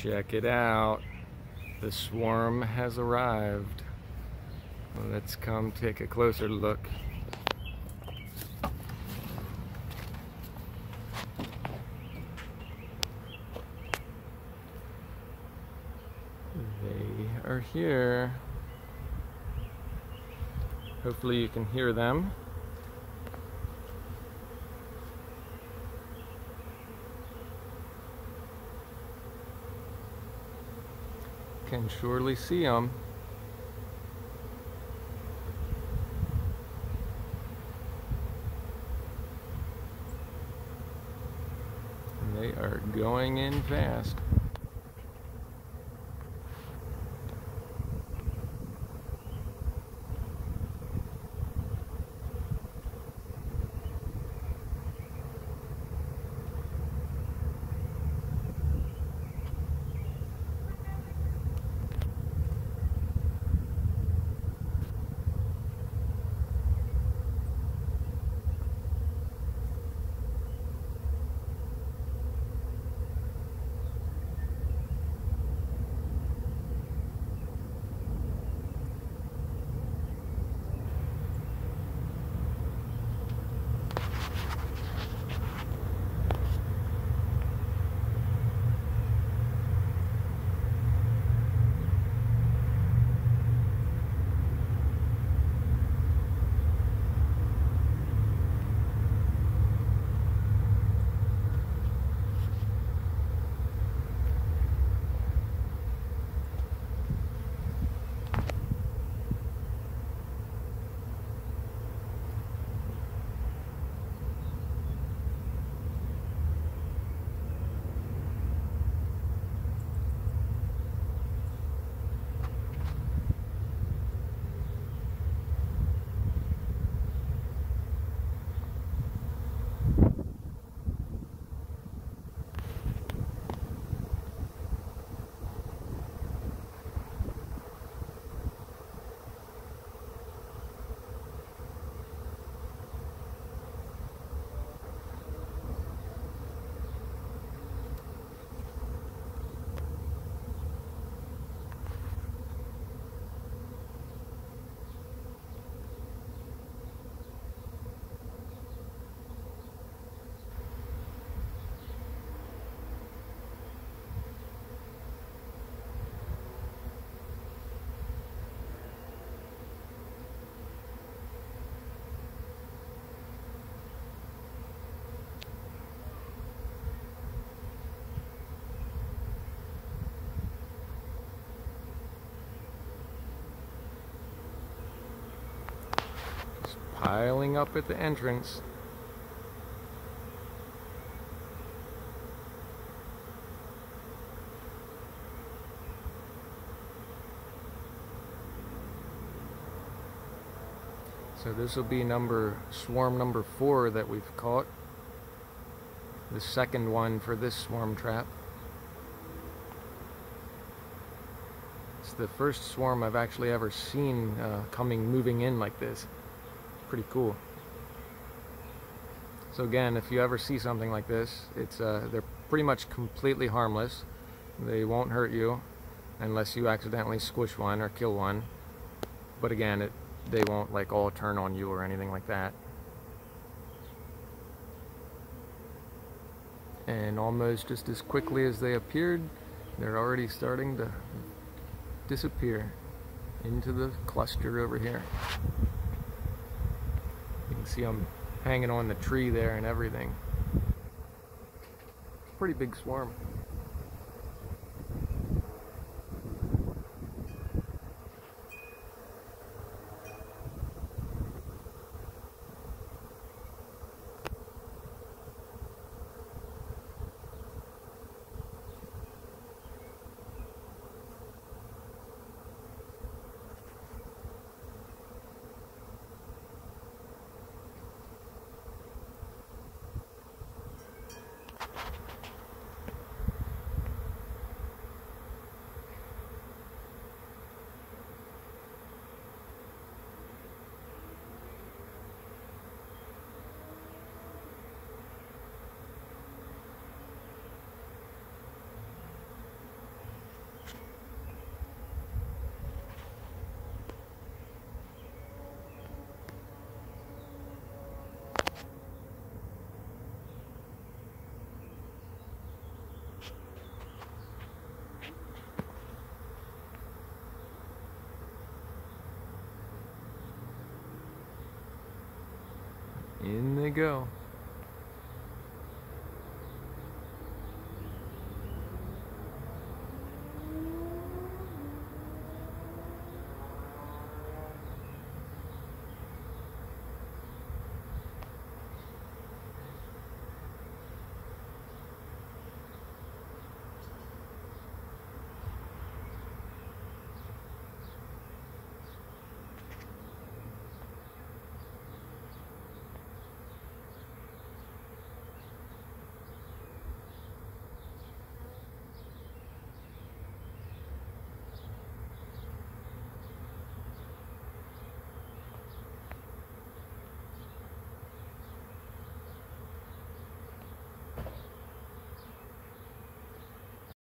Check it out. The swarm has arrived. Let's come take a closer look. They are here. Hopefully you can hear them. Can surely see them. And they are going in fast. Piling up at the entrance. So this will be swarm number 4 that we've caught. The second one for this swarm trap. It's the first swarm I've actually ever seen moving in like this. Pretty cool. So again, if you ever see something like this, they're pretty much completely harmless. They won't hurt you unless you accidentally squish one or kill one. But again, they won't like all turn on you or anything like that. And almost just as quickly as they appeared, they're already starting to disappear into the cluster over here. You can see them hanging on the tree there and everything. Pretty big swarm. go.